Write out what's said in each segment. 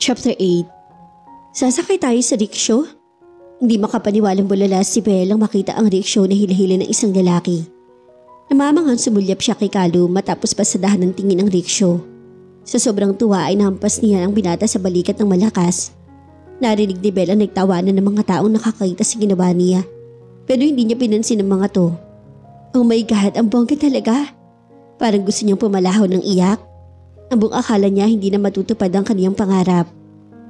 Chapter 8. Sasakay tayo sa rickshaw? Hindi makapaniwalang bulala si Belle ang makita ang rickshaw na hila-hila ng isang lalaki. Namamanghang sumulyap siya kay Calum matapos pasadahan ng tingin ang rickshaw. Sa sobrang tuwa ay nahampas niya ang binata sa balikat ng malakas. Narinig ni Belle ang nagtawanan ng mga taong nakakita sa ginawa niya. Pero hindi niya pinansin ang mga to. Oh my God, ang bongga talaga. Parang gusto niyang pumalahaw ng iyak. Ang buong akala niya hindi na matutupad ang kaniyang pangarap.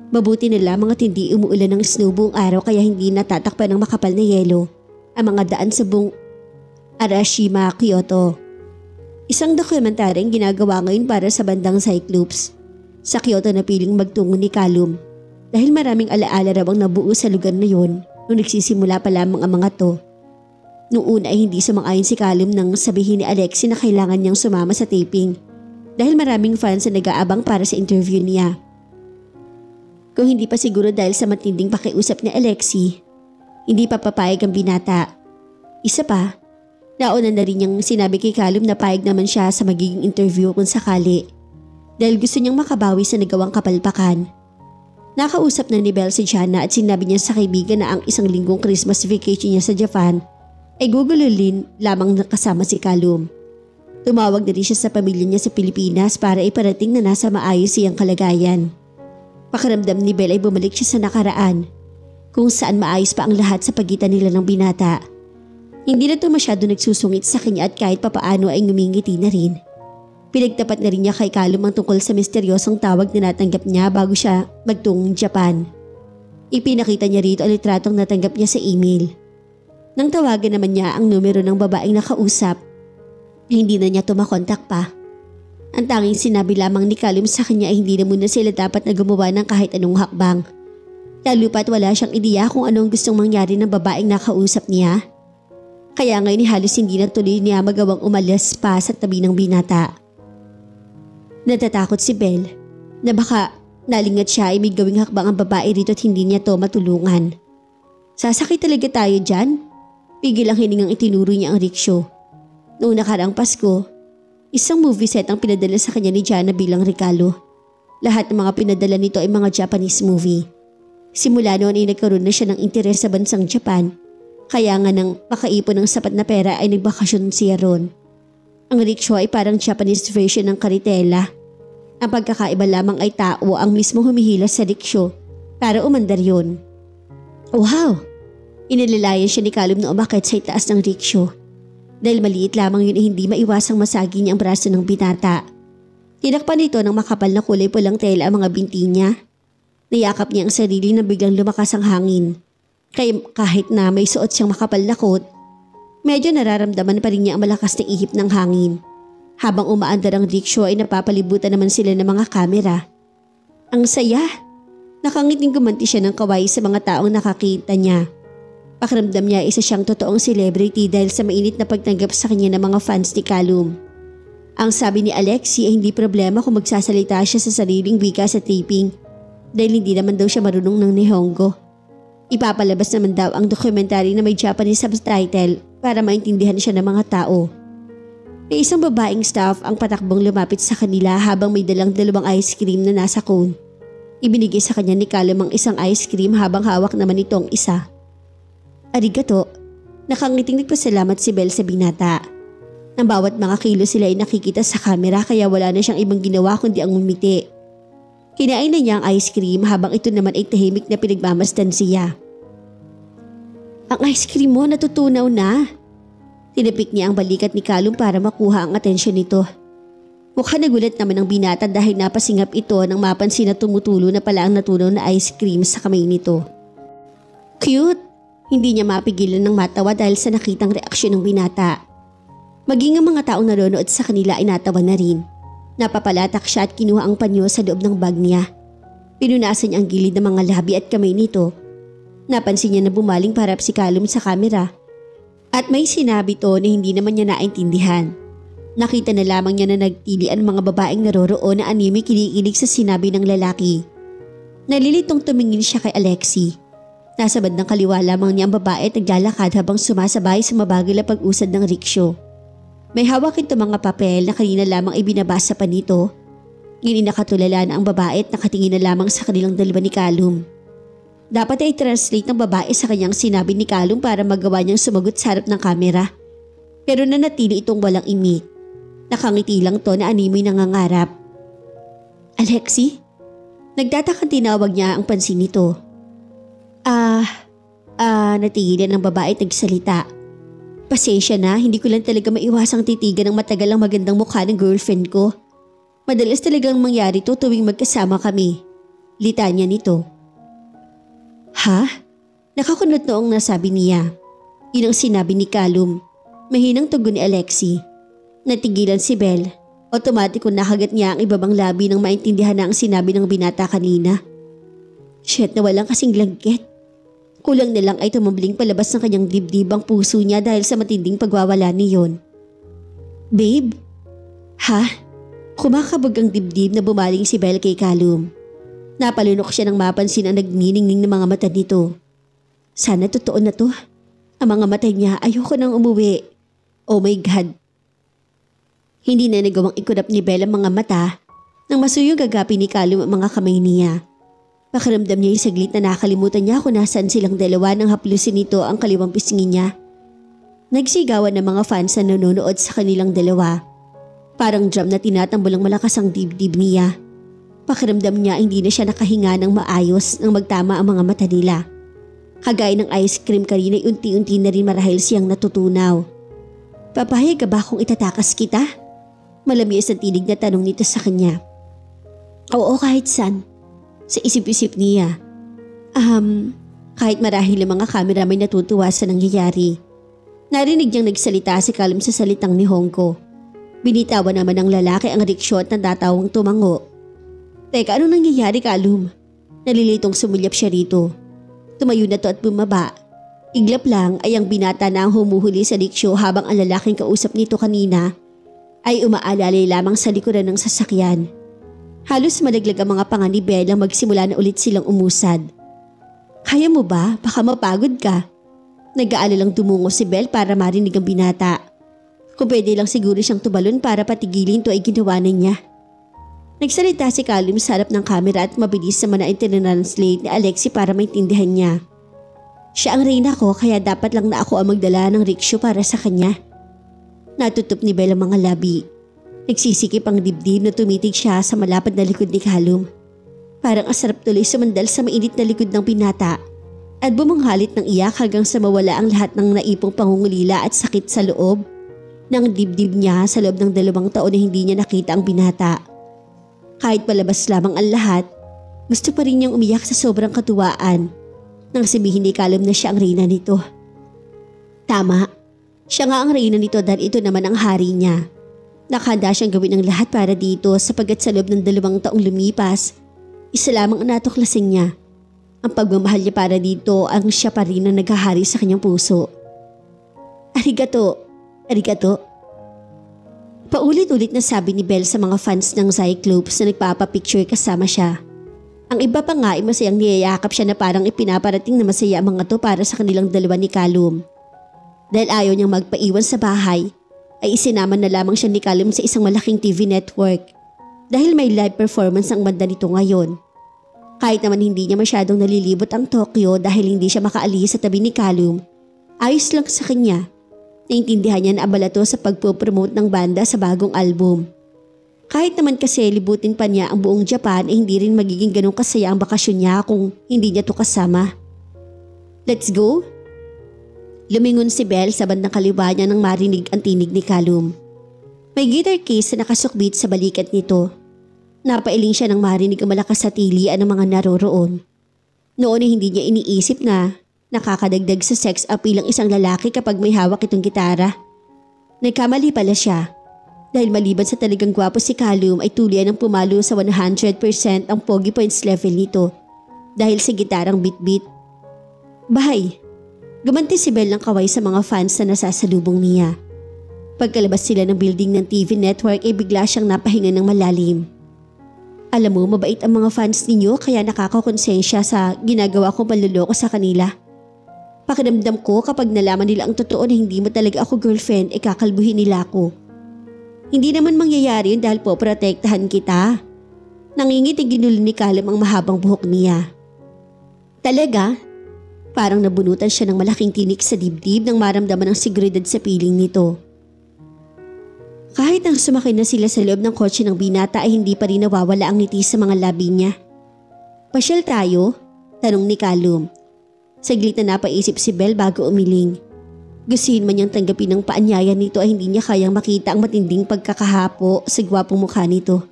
Mabuti na lamang at hindi umuulan ng snow buong araw kaya hindi natatakpan ng makapal na yelo ang mga daan sa buong Arashima, Kyoto. Isang dokumentaryong ginagawa ngayon para sa bandang Cyclops. Sa Kyoto na piling magtungo ni Calum dahil maraming alaala raw ang nabuo sa lugar na yon nung nagsisimula pa lamang ang mga to. Noong una ay hindi sumang-ayon si Calum nang sabihin ni Alexi na kailangan niyang sumama sa taping dahil maraming fans na nag-aabang para sa interview niya. Kung hindi pa siguro dahil sa matinding pakiusap ni Alexi, hindi pa papayag ang binata. Isa pa, nauna na rin niyang sinabi kay Calum na payag naman siya sa magiging interview kung sakali dahil gusto niyang makabawi sa nagawang kapalpakan. Nakausap na ni Belle si Jana at sinabi niya sa kaibigan na ang isang linggong Christmas vacation niya sa Japan ay gugululin lamang nakasama si Calum. Tumawag na rin siya sa pamilya niya sa Pilipinas para iparating na nasa maayos siyang kalagayan. Pakiramdam ni Belle ay bumalik siya sa nakaraan, kung saan maayos pa ang lahat sa pagitan nila ng binata. Hindi na ito masyado nagsusungit sa kanya at kahit papaano ay ngumingiti na rin. Pinagtapat na rin niya kay Calum ang tungkol sa misteryosong tawag na natanggap niya bago siya magtungong Japan. Ipinakita niya rito ang litratong natanggap niya sa email. Nang tawagan naman niya ang numero ng babaeng nakausap, hindi na niya tumakontak pa. Ang tanging sinabi lamang ni Calum sa kanya ay hindi na muna sila dapat na gumawa ng kahit anong hakbang. Lalo pa't wala siyang ideya kung anong gustong mangyari ng babaeng nakausap niya. Kaya ngayon halos hindi na tuloy niya magawang umalis pa sa tabi ng binata. Natatakot si Belle na baka nalingat siya ay may gawing hakbang ang babae rito at hindi niya to matulungan. Sasakay talaga tayo dyan? Pigil ang hiningang itinuro niya ang rickshaw. Noong nakaraang Pasko, isang movie set ang pinadala sa kanya ni Jana bilang regalo. Lahat ng mga pinadala nito ay mga Japanese movie. Simula noon ay nagkaroon na siya ng interes sa bansang Japan. Kaya nga nang makaipon ng sapat na pera ay nagbakasyon siya ron. Ang rickshaw ay parang Japanese version ng karitela. Ang pagkakaiba lamang ay tao ang mismo humihilas sa rickshaw para umandar yun. Wow! Inilalayan siya ni Calum na umakit sa itaas ng rickshaw. Dahil maliit lamang yun ay hindi maiwasang masagi niya ang braso ng binata. Tinakpan nito ng makapal na kulay pulang tela ang mga binti niya. Niyakap niya ang sarili na biglang lumakas ang hangin. Kaya kahit na may suot siyang makapal na coat, medyo nararamdaman pa rin niya ang malakas na ihip ng hangin. Habang umaandar ang rickshaw ay napapalibutan naman sila ng mga kamera. Ang saya! Nakangiting gumanti siya ng kaway sa mga taong nakakita niya. Pakiramdam niya isa siyang totoong celebrity dahil sa mainit na pagtanggap sa kanya ng mga fans ni Calum. Ang sabi ni Alexi ay hindi problema kung magsasalita siya sa sariling wika sa taping dahil hindi naman daw siya marunong ng Nihongo. Ipapalabas naman daw ang dokumentary na may Japanese subtitle para maintindihan siya ng mga tao. May isang babaeng staff ang patakbong lumapit sa kanila habang may dalang dalawang ice cream na nasa cone. Ibinigay sa kanya ni Calum ang isang ice cream habang hawak naman ito ang isa. Arigato, nakangiting nagpasalamat si Belle sa binata. Ang bawat mga kilo sila ay nakikita sa kamera kaya wala na siyang ibang ginawa kundi ang umiti. Kinain na niya ang ice cream habang ito naman ay tahimik na pinagmamasdan siya. Ang ice cream mo natutunaw na. Tinapik niya ang balikat ni Calum para makuha ang atensyon nito. Mukhang nagulat naman ang binata dahil napasingap ito nang mapansin na tumutulo na pala ang natunaw na ice cream sa kamay nito. Cute! Hindi niya mapigilan ng matawa dahil sa nakitang reaksyon ng binata. Maging ang mga taong nanonood sa kanila ay natawa na rin. Napapalatak siya at kinuha ang panyo sa loob ng bag niya. Pinunasan niya ang gilid ng mga labi at kamay nito. Napansin niya na bumaling parap si Calum sa kamera. At may sinabi to na hindi naman niya naintindihan. Nakita na lamang niya na nagtilian mga babaeng naroroon na anime kinikilig sa sinabi ng lalaki. Nalilitong tumingin siya kay Alexi. Nasa bandang kaliwa lamang niya ang babae at naglalakad habang sumasabay sa mabagal na pag-usad ng rickshaw. May hawak ito mga papel na kanina lamang ibinabasa pa nito. Ngunit nakatulala na ang babae at nakatingin na lamang sa kanilang dalawa ni Callum. Dapat ay translate ng babae sa kanyang sinabi ni Callum para magawa niyang sumagot sa harap ng kamera. Pero nanatili itong walang imik. Nakangiti lang to na animoy nangangarap. Alexi? Nagtatakang tinawag niya ang pansin nito. Natigilan ng babae at nagsalita. Pasensya na, hindi ko lang talaga maiwasang titigan ng matagal ang magandang mukha ng girlfriend ko. Madalas talagang mangyari to tuwing magkasama kami. Litanya nito. Ha? Nakakunot noong nasabi niya. Yun ang sinabi ni Callum. Mahinang tugon ni Alexi. Natigilan si Belle. Otomatiko nakagat niya ang ibabang labi nang maintindihan na ang sinabi ng binata kanina. Shit na walang kasing lagkit. Kulang na lang ay tumambling palabas ng kanyang dibdib ang puso niya dahil sa matinding pagwawala niyon. Babe? Ha? Kumakabog ang dibdib na bumaling si Belle kay Callum. Napalunok siya nang mapansin ang nagniningning ng mga mata nito. Sana totoo na to. Ang mga mata niya ayoko nang umuwi. Oh my God. Hindi na nagawang ikunap ni Belle ang mga mata nang masuyong gagapin ni Callum ang mga kamay niya. Pakiramdam niya yung saglit na nakalimutan niya kung nasaan silang dalawa nang haplusin nito ang kaliwang pisngi niya. Nagsigawan ng mga fans na nanonood sa kanilang dalawa. Parang drum na tinatambol ang malakas ang dibdib niya. Pakiramdam niya hindi na siya nakahinga ng maayos nang magtama ang mga mata nila. Kagaya ng ice cream kanina ay unti-unti na rin marahil siyang natutunaw. Papayag ka ba kung itatakas kita? Malamias ang tinig na tanong nito sa kanya. Oo, kahit saan. Sa isip-isip niya. Kahit marahil ang mga kamera may natutuwa sa nangyayari. Narinig niyang nagsalita si Callum sa salitang ni Hongko. Binitawan naman ng lalaki ang rickshaw at natatawang tumango. Teka, anong nangyayari, Callum? Nalilitong sumulyap siya rito. Tumayo na to at bumaba. Iglap lang ay ang binata na ang humuhuli sa rickshaw habang ang lalaking kausap nito kanina ay umaalalay lamang sa likuran ng sasakyan. Halos malaglag ang mga panga ni Belle ang magsimula na ulit silang umusad. Kaya mo ba? Baka mapagod ka. Nag-aalalang tumungo si Belle para marinig ang binata. Kung pwede lang siguro siyang tubalon para patigilin to ay ginawa na niya. Nagsalita si Callum sa harap ng kamera at mabilis naman na i-translate ni Alexi para maintindihan niya. Siya ang reyna ko kaya dapat lang na ako ang magdala ng rickshaw para sa kanya. Natutup ni Belle ang mga labi. Nagsisikip ang dibdib na tumitig siya sa malapad na likod ni Callum. Parang asarap tuloy sumandal sa mainit na likod ng binata at bumanghalit ng iyak hanggang sa mawala ang lahat ng naipong pangungulila at sakit sa loob ng dibdib niya sa loob ng 2 taon na hindi niya nakita ang binata. Kahit palabas lamang ang lahat, gusto pa rin niyang umiyak sa sobrang katuwaan nang sabihin ni Callum na siya ang reyna nito. Tama, siya nga ang reyna nito dahil ito naman ang hari niya. Nakahanda siyang gawin ang lahat para dito sapagkat sa loob ng 2 taong lumipas, isa lamang ang natuklasin niya. Ang pagmamahal niya para dito ang siya pa rin ang naghahari sa kanyang puso. Arigato, arigato. Paulit-ulit na sabi ni Belle sa mga fans ng Cyclops na nagpapapicture kasama siya. Ang iba pa nga ay masayang niyayakap siya na parang ipinaparating na masaya ang mga to para sa kanilang dalawa ni Callum. Dahil ayaw niyang magpaiwan sa bahay, ay isinaman na lamang siya ni Callum sa isang malaking TV network dahil may live performance ang banda nito ngayon. Kahit naman hindi niya masyadong nalilibot ang Tokyo dahil hindi siya makaalis sa tabi ni Callum, ayos lang sa kanya. Naintindihan niya na abala to sa pagpopromote ng banda sa bagong album. Kahit naman kasi libutin pa niya ang buong Japan ay hindi rin magiging ganong kasaya ang bakasyon niya kung hindi niya to kasama. Let's go? Lumingon si Belle sa bandang kaliwa niya nang marinig ang tinig ni Callum. May guitar case na nakasukbit sa balikat nito. Napailing siya nang marinig ang malakas sa tilian ng mga naroroon. Noon ay hindi niya iniisip na nakakadagdag sa sex appeal ang isang lalaki kapag may hawak itong gitara. Nagkamali pala siya. Dahil maliban sa talagang gwapo si Callum ay tulian ang pumalo sa 100% ang pogi points level nito dahil sa gitarang beat-beat. Bahay! Gumanti si Belle ng kaway sa mga fans na nasasalubong niya. Pagkalabas sila ng building ng TV network ay bigla siyang napahinga ng malalim. Alam mo, mabait ang mga fans ninyo kaya nakakakonsensya sa ginagawa kong panluloko sa kanila. Pakiramdam ko kapag nalaman nila ang totoo na hindi mo talaga ako girlfriend ay kakalbuhin nila ako. Hindi naman mangyayari yun dahil po protektahan kita. Nangingiti ginulo ni Callum ang mahabang buhok niya. Talaga? Parang nabunutan siya ng malaking tinik sa dibdib nang maramdaman ang seguridad sa piling nito. Kahit nang sumakay na sila sa loob ng kotse ng binata ay hindi pa rin nawawala ang ngiti sa mga labi niya. Pasyal tayo? Tanong ni Callum. Saglit na napaisip si Belle bago umiling. Gustuhin man niyang tanggapin ang paanyaya nito ay hindi niya kayang makita ang matinding pagkakahapo sa gwapong mukha nito.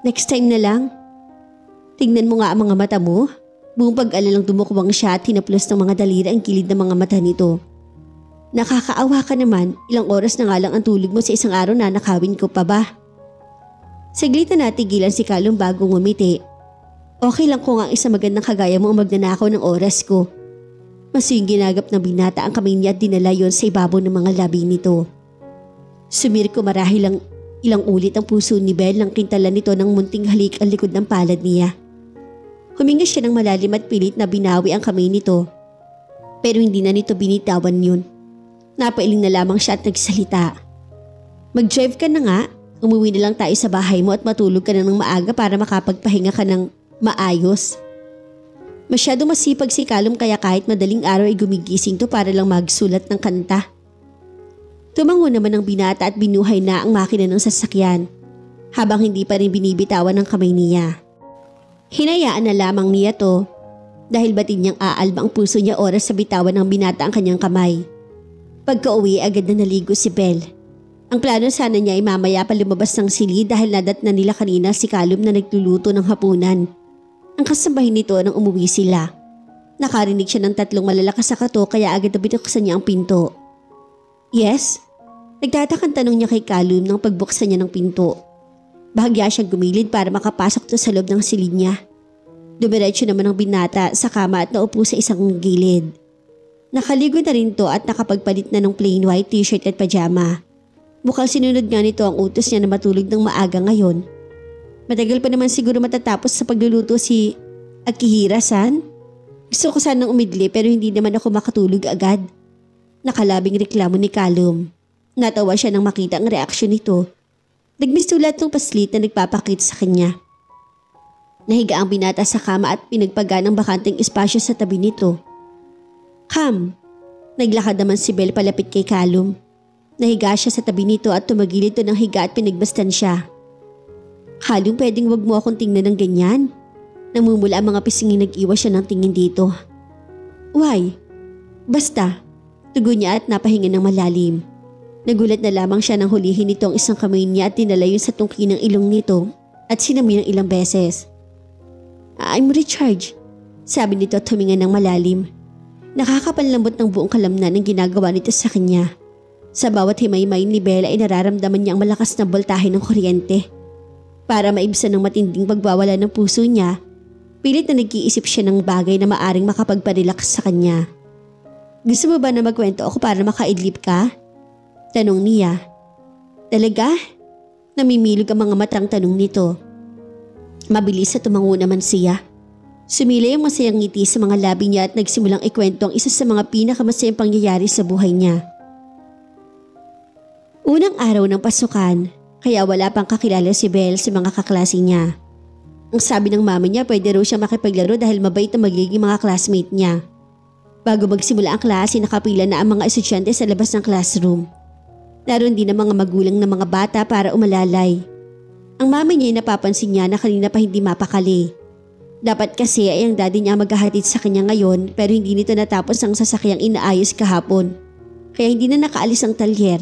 Next time na lang. Tingnan mo nga ang mga mata mo. Buong pag-alalang dumukwang siya at hinaplos ng mga daliri ang kilid ng mga mata nito. Nakakaawa ka naman, ilang oras na nga lang ang tulog mo sa isang araw na nakawin ko pa ba? Saglit na natigilan si Callum bago ngumiti. Okay lang kung ang isang magandang kagaya mo ang magnanakaw ng oras ko. Masuyong ginagap ng binata ang kamay niya at dinala yon sa ibabaw ng mga labi nito. Sumir ko marahil lang ilang ulit ang puso ni Belle nang kintalan nito ng munting halik ang likod ng palad niya. Huminga siya ng malalim at pilit na binawi ang kamay nito. Pero hindi na nito binitawan yun. Napailing na lamang siya at nagsalita. Mag-drive ka na nga, umuwi na lang tayo sa bahay mo at matulog ka na ng maaga para makapagpahinga ka ng maayos. Masyado masipag si Callum kaya kahit madaling araw ay gumigising to para lang magsulat ng kanta. Tumango naman ang binata at binuhay na ang makina ng sasakyan habang hindi pa rin binibitawan ng kamay niya. Hinayaan na lamang niya to dahil batid niyang aalba ang puso niya oras sa bitawan ng binata ang kanyang kamay. Pagka-uwi agad na naligo si Belle. Ang plano sana niya ay mamaya pa lumabas ng silid dahil nadat na nila kanina si Callum na nagluluto ng hapunan. Ang kasambahin nito nang umuwi sila. Nakarinig siya ng 3 malalakas na katok kaya agad na binuksan niya ang pinto. Yes? Nagtatakang tanong niya kay Callum nang pagbuksan niya ng pinto. Bahagya siyang gumilid para makapasok to sa loob ng silid niya. Dumiretso naman ang binata sa kama at naupo sa isang gilid. Nakaligo na rin to at nakapagpalit na ng plain white t-shirt at pajama. Mukhang sinunod nga nito ang utos niya na matulog ng maaga ngayon. Matagal pa naman siguro matatapos sa pagluluto si Akihira-san. Gusto ko sanang umidli pero hindi naman ako makatulog agad. Nakalabing reklamo ni Callum. Natawa siya nang makita ang reaksyon nito. Nagmisulat ng paslit na nagpapakit sa kanya. Nahiga ang binata sa kama at pinagpaga ng bakanteng espasyo sa tabi nito. Come! Naglakad naman si Belle palapit kay Callum. Nahiga siya sa tabi nito at tumagilid to ng higa at pinagbastan siya. Callum, pwedeng wag mo akong tingnan ng ganyan. Namumula ang mga pisingin nag-iwas siya ng tingin dito. Why? Basta. Tugon niya at napahinga ng malalim. Nagulat na lamang siya nang hulihin nito ang isang kamay niya at dinala yun sa tungki ng ilong nito at sinamoy ng ilang beses. I'm recharged, sabi nito at huminga ng malalim. Nakakapanlambot ng buong kalamnan ang ginagawa nito sa kanya. Sa bawat himaymay ni Belle ay nararamdaman niya ang malakas na boltahe ng kuryente. Para maibsan ng matinding pagbawala ng puso niya, pilit na nag-iisip siya ng bagay na maaring makapagparelax sa kanya. Gusto mo ba na magkwento ako para makaidlip ka? Tanong niya. Talaga? Namimilog ang mga matang tanong nito. Mabilis na tumango naman siya. Sumila yung masayang ngiti sa mga labi niya at nagsimulang ikwento ang isa sa mga pinakamasayang pangyayari sa buhay niya. Unang araw ng pasukan, kaya wala pang kakilala si Belle sa mga kaklase niya. Ang sabi ng mama niya pwede raw siya makipaglaro dahil mabait na magiging mga classmate niya. Bago magsimula ang klase, nakapila na ang mga estudyante sa labas ng classroom. Naroon din ang mga magulang ng mga bata para umalalay. Ang mama niya ay napapansin niya na kanina pa hindi mapakali. Dapat kasi ay ang daddy niya maghahatid sa kanya ngayon pero hindi nito natapos ang sasakyang inaayos kahapon. Kaya hindi na nakaalis ang talyer.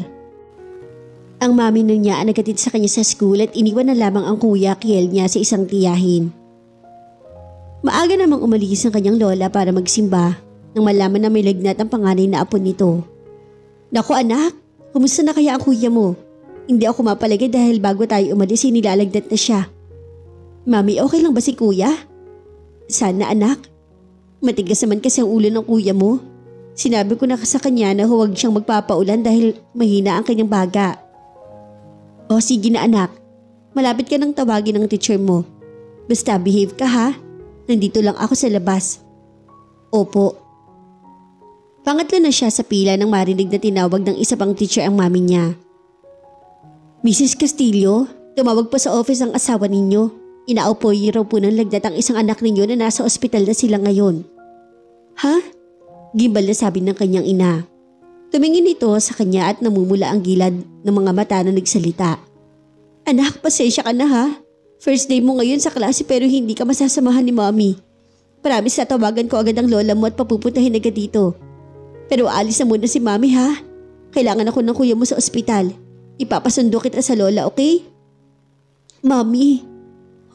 Ang mami nun niya ang naghatid sa kanya sa school at iniwan na lamang ang kuya Kiel niya sa isang tiyahin. Maaga namang umalis ang kanyang lola para magsimba nang malaman na may lagnat ang panganay na apo nito. Naku anak, kumusta na kaya ang kuya mo? Hindi ako mapalagay dahil bago tayo umalis nilalagnat na siya. Mami, okay lang ba si kuya? Sana anak. Matigas naman kasi ang ulo ng kuya mo. Sinabi ko na sa kanya na huwag siyang magpapaulan dahil mahina ang kanyang baga. O sige na anak, malapit ka nang tawagin ng teacher mo. Basta behave ka ha, nandito lang ako sa labas. Opo. Pangatlo na siya sa pila nang marinig na tinawag ng isa pang teacher ang mami niya. Mrs. Castillo, tumawag po sa office ang asawa ninyo. Inaupoy raw po ng lagdat ang isang anak ninyo na nasa ospital na sila ngayon. Ha? Gimbal na sabi ng kanyang ina. Tumingin ito sa kanya at namumula ang gilad ng mga mata na nagsalita. Anak, pasensya ka na ha. First day mo ngayon sa klase pero hindi ka masasamahan ni Mommy. Promise na tawagan ko agad ang lola mo at papupuntahin agad dito. Pero alis na muna si Mommy ha. Kailangan ako ng kuya mo sa ospital. Ipapasundo kita sa lola, okay? Mommy.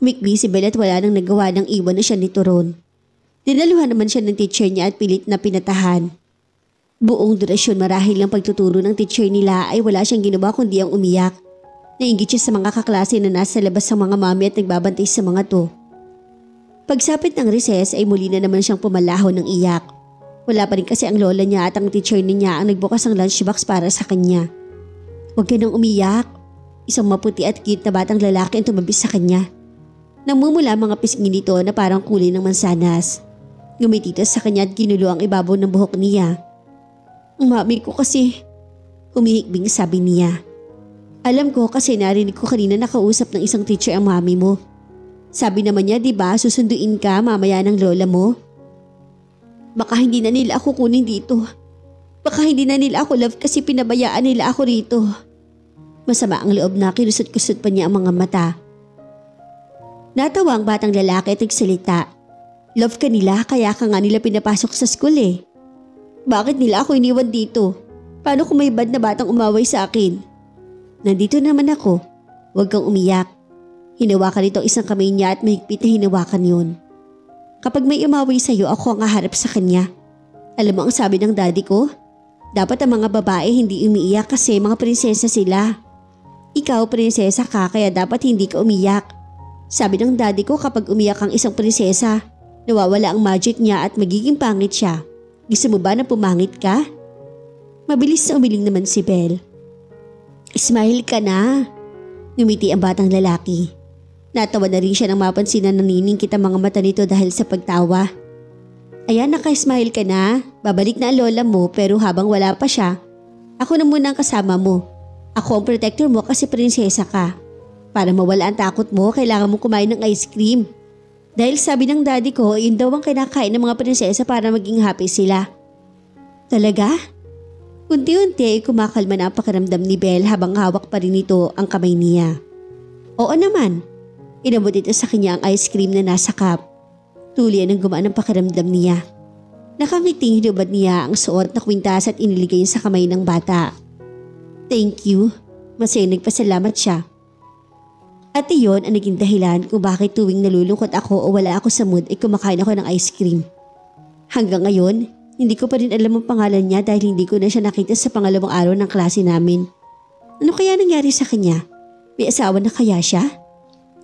Humikbi si Belle at wala nang nagawa ng iwan na siya ni Turon. Dinaluhan naman siya ng teacher niya at pilit na pinatahan. Buong durasyon marahil ng pagtuturo ng teacher nila ay wala siyang ginawa kundi ang umiyak. Nainggit siya sa mga kaklase na nasa labas ng mga mami at nagbabantay sa mga to. Pagsapit ng recess ay muli na naman siyang pumalaho ng iyak. Wala pa rin kasi ang lola niya at ang teacher niya ang nagbukas ng lunchbox para sa kanya. Huwag ka nang umiyak. Isang maputi at cute na batang lalaki ang tumabi sa kanya. Namumula mga pisngi nito na parang kulay ng mansanas. Ngumititas sa kanya at ginulo ang ibabaw ng buhok niya. Ang mami ko kasi, humihikbing sabi niya. Alam ko kasi narinig ko kanina nakausap ng isang teacher ang mami mo. Sabi naman niya, diba, susunduin ka mamaya ng lola mo? Baka hindi na nila ako kunin dito. Baka hindi na nila ako love kasi pinabayaan nila ako rito. Masama ang loob na kinusot-kusot pa niya ang mga mata. Natawa ang batang lalaki at nagsalita. Love ka nila kaya ka nga nila pinapasok sa school eh. Bakit nila ako iniwan dito? Paano kung may bad na batang umaway sa akin? Nandito naman ako. Huwag kang umiyak. Hinawakan nito isang kamay niya at mahigpit na hinawakan yun. Kapag may umaway sa'yo ako ang haharap sa kanya. Alam mo ang sabi ng daddy ko? Dapat ang mga babae hindi umiiyak kasi mga prinsesa sila. Ikaw prinsesa ka kaya dapat hindi ka umiyak. Sabi ng daddy ko kapag umiyak ang isang prinsesa, nawawala ang magic niya at magiging pangit siya. Gusto mo ba na pumangit ka? Mabilis na umiling naman si Belle. Smile ka na. Ngumiti ang batang lalaki. Natawa na rin siya nang mapansin na naniningkit ang mga mata nito dahil sa pagtawa. Ayan, naka-smile ka na. Babalik na ang lola mo pero habang wala pa siya, ako na muna ang kasama mo. Ako ang protector mo kasi prinsesa ka. Para mawala ang takot mo, kailangan mo kumain ng ice cream. Dahil sabi ng daddy ko, yun daw ang kinakain ng mga prinsesa para maging happy sila. Talaga? Unti-unti ay kumakalma na ang pakiramdam ni Belle habang hawak pa rin ito ang kamay niya. Oo naman. Inabot ito sa kanya ang ice cream na nasa cup. Tuloy ang gumaan ang pakiramdam niya. Nakangiting hinubad niya ang suot na kwintas at iniligay sa kamay ng bata. Thank you. Masaya nagpasalamat siya. At iyon ang naging dahilan kung bakit tuwing nalulungkot ako o wala ako sa mood ay kumakain ako ng ice cream. Hanggang ngayon, hindi ko pa rin alam ang pangalan niya dahil hindi ko na siya nakita sa pangalawang araw ng klase namin. Ano kaya nangyari sa kanya? May asawa na kaya siya?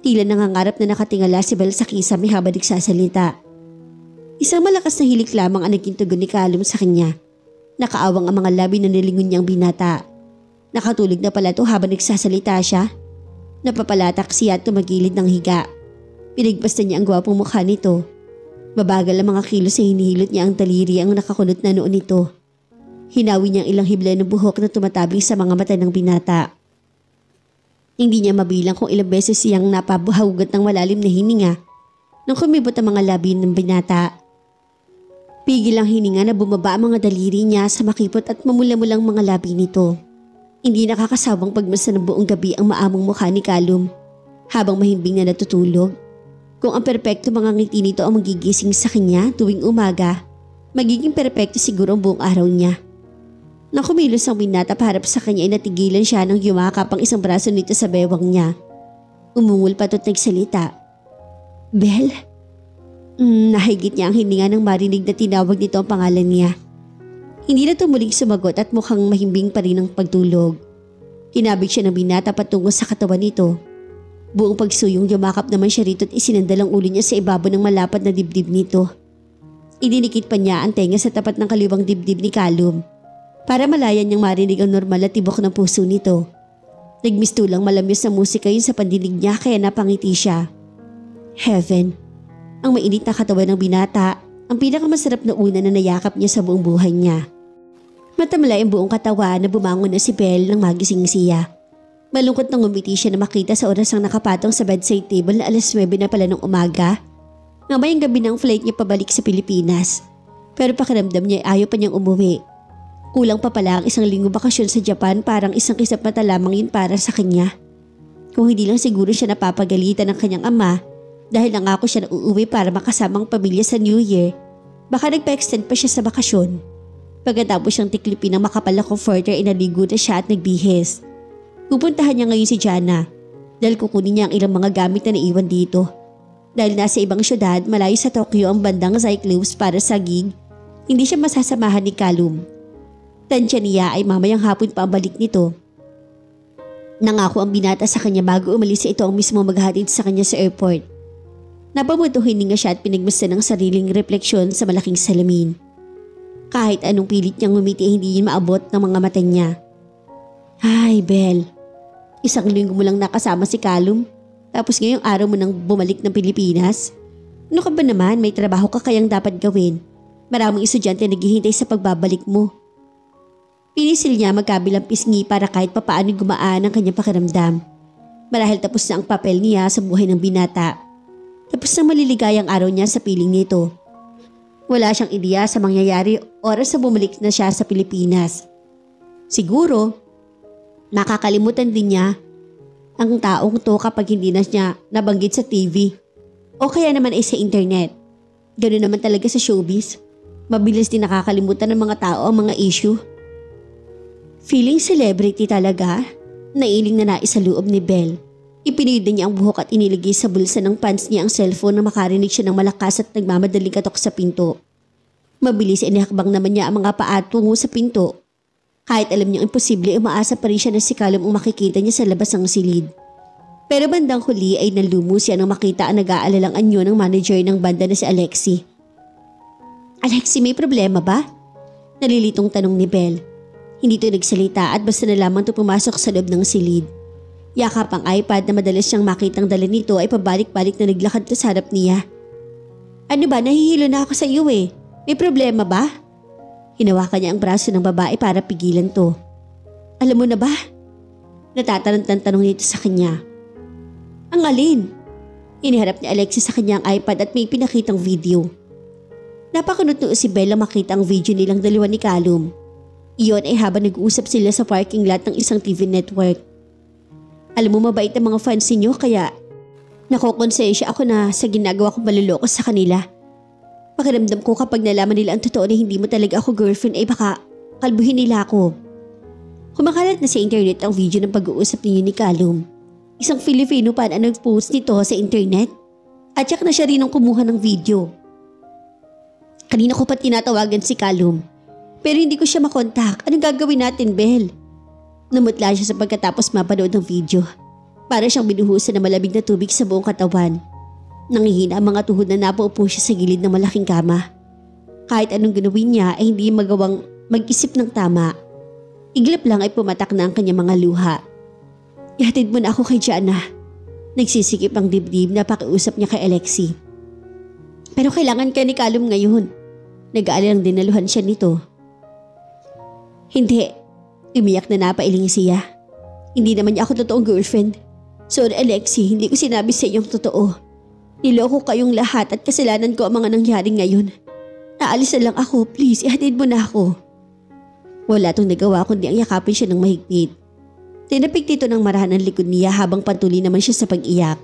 Tila nangangarap na nakatingala si Belle sa kisame habang nagsasalita. Isang malakas na hilik lamang ang naging tugon ni Callum sa kanya. Nakaawang ang mga labi na nilingon niyang binata. Nakatulog na pala ito habang nagsasalita siya. Napapalatak siya at tumagilid ng higa. Pinagbasta niya ang gwapong mukha nito. Mabagal ang mga kilos sa hinihilot niya ang taliri ang nakakunot na noon nito. Hinawi niya ang ilang hibla ng buhok na tumatabing sa mga mata ng binata. Hindi niya mabilang kung ilang beses siyang napabuhagugat ng malalim na hininga nang kumibot ang mga labi ng binata. Pigil ang hininga na bumaba ang mga daliri niya sa makipot at mamula-mulang mga labi nito. Hindi nakakasawang pagmasa ng buong gabi ang maamong mukha ni Callum habang mahimbing na natutulog. Kung ang perpekto mga ngiti nito ang magigising sa kanya tuwing umaga, magiging perpekto siguro ang buong araw niya. Nang kumilos ang binata paharap sa kanya ay natigilan siya nang yumakap ang isang braso nito sa bewang niya. Umungol pa at nagsalita. Belle? Nahigit niya ang hininga nang marinig na tinawag nito ang pangalan niya. Hindi na tumuling sumagot at mukhang mahimbing pa rin ang pagtulog. Kinabig siya ng binata patungo sa katawan nito. Buong pagsuyong yumakap naman siya rito at isinandal ang ulo niya sa ibabaw ng malapad na dibdib nito. Idinikit pa niya ang tenga sa tapat ng kaliwang dibdib ni Callum para malayan niyang marinig ang normal na tibok ng puso nito. Nagmistulang malamyos na musika yun sa pandinig niya kaya napangiti siya. Heaven. Ang mainit na katawan ng binata, ang pinakamasarap na una na nayakap niya sa buong buhay niya. Matamalay ang buong katawan na bumangon na si Belle nang magising siya. Malungkot nang ngumiti siya na makita sa oras ang nakapatong sa bedside table na 9:00 na pala ng umaga. Ngamayang gabi ng flight niya pabalik sa Pilipinas. Pero pakiramdam niya ay ayaw pa niyang umuwi. Kulang pa pala ang 1 linggo bakasyon sa Japan, parang isang kisap mata lamang yun para sa kanya. Kung hindi lang siguro siya napapagalitan ng kanyang ama dahil nangako siya na uuwi para makasamang pamilya sa New Year, baka nagpa-extend pa siya sa bakasyon. Pagkatapos siyang tiklipin ng makapal na comforter, inaligo na siya at nagbihis. Pupuntahan niya ngayon si Jana dahil kukunin niya ang ilang mga gamit na naiwan dito. Dahil nasa ibang syudad, malayo sa Tokyo ang bandang Cyclops para sa gig, hindi siya masasamahan ni Callum. Tansya niya ay mamayang hapon pa ang balik nito. Nangako ang binata sa kanya bago umalis, ito ang mismo maghatid sa kanya sa airport. Napamutuhin nga siya at pinagmasdan ng sariling refleksyon sa malaking salamin. Kahit anong pilit niyang ngumiti, hindi yun maabot ng mga mata niya. Ay, Belle. 1 linggo mo lang nakasama si Callum, tapos ngayong araw mo nang bumalik ng Pilipinas? Ano ka ba naman? May trabaho ka kayang dapat gawin. Maraming estudyante naghihintay sa pagbabalik mo. Pinisil niya magkabilang pisngi para kahit papaano gumaan ang kanyang pakiramdam. Marahil tapos na ang papel niya sa buhay ng binata. Tapos na maliligayang araw niya sa piling nito. Wala siyang ideya sa mangyayari oras na bumalik na siya sa Pilipinas. Siguro, nakakalimutan din niya ang taong to kapag hindi na niya nabanggit sa TV o kaya naman ay sa internet. Ganoon naman talaga sa showbiz. Mabilis din nakakalimutan ng mga tao ang mga issue. Feeling celebrity talaga, nailing na nais sa loob ni Belle. Ipinida niya ang buhok at inilagay sa bulsa ng pants niya ang cellphone na makarinig siya ng malakas at nagmamadaling katok sa pinto. Mabilis inihakbang naman niya ang mga paa tungo sa pinto. Kahit alam niyang imposible, umaasa pa rin siya na si Callum ang makikita niya sa labas ng silid. Pero bandang huli ay nalumo siya nang makita ang nag-aalalang anyo ng manager ng banda na si Alexi. Alexi, may problema ba? Nalilitong tanong ni Belle. Hindi ito nagsalita at basta na lamang ito pumasok sa loob ng silid. Yakap ang iPad na madalas siyang makitang dala nito ay pabalik-balik na naglakad sa harap niya. Ano ba? Nahihilo na ako sa iyo eh. May problema ba? Hinawakan niya ang braso ng babae para pigilan to. Alam mo na ba? Natatarantang tanong nito sa kanya. Ang alin? Iniharap ni Alexis sa kanya ang iPad at may pinakitang video. Napakunot-noo si Bella makita ang video nilang dalawa ni Callum. Iyon ay habang nag-uusap sila sa parking lot ng isang TV network. Alam mo, mabait ang mga fans ninyo kaya nakokonsensya ako na sa ginagawa kong maluloko sa kanila. Pakiramdam ko kapag nalaman nila ang totoo na hindi mo talaga ako girlfriend ay baka kalbuhin nila ako. Kumakalat na sa internet ang video ng pag-uusap ninyo ni Callum. Isang Filipino pa ang nag-post nito sa internet at siya na siya rin ang kumuha ng video. Kanina ko pa tinatawagan si Callum pero hindi ko siya makontak. Anong gagawin natin, Belle? Namutla siya sa pagkatapos mapanood ng video. Para siyang binuhusan ng malamig na tubig sa buong katawan. Nangihina ang mga tuhod na napaupo siya sa gilid ng malaking kama. Kahit anong gawin niya ay hindi magawang mag-isip ng tama. Iglap lang ay pumatak na ang kanyang mga luha. Ihatid mo na ako kay Jana. Nagsisikip ang dibdib na pakiusap niya kay Alexi. Pero kailangan ka ni Callum ngayon. Nag-aalang dinaluhan siya nito. Hindi. Umiyak na napailing siya. Hindi naman niya ako totoong girlfriend. Sorry Alexi, hindi ko sinabi sa iyong totoo. Niloko kayong lahat at kasalanan ko ang mga nangyari ngayon. Naalis na lang ako, please, ihatid mo na ako. Wala itong nagawa kundi ang yakapin siya ng mahigpit. Tinapik dito ng marahan ang likod niya habang patuloy naman siya sa pag-iyak.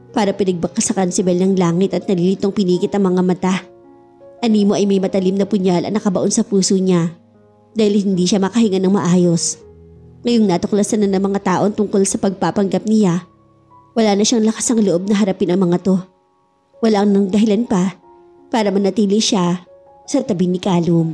Para pinagbakasakan si Belle ng langit at nalilitong pinikit ang mga mata. Animo ay may matalim na punyal ang nakabaon sa puso niya dahil hindi siya makahinga ng maayos. Ngayong natuklasan na ng mga taon tungkol sa pagpapanggap niya, wala na siyang lakas ang loob na harapin ang mga to. Wala nang dahilan pa para manatili siya sa tabi ni Callum.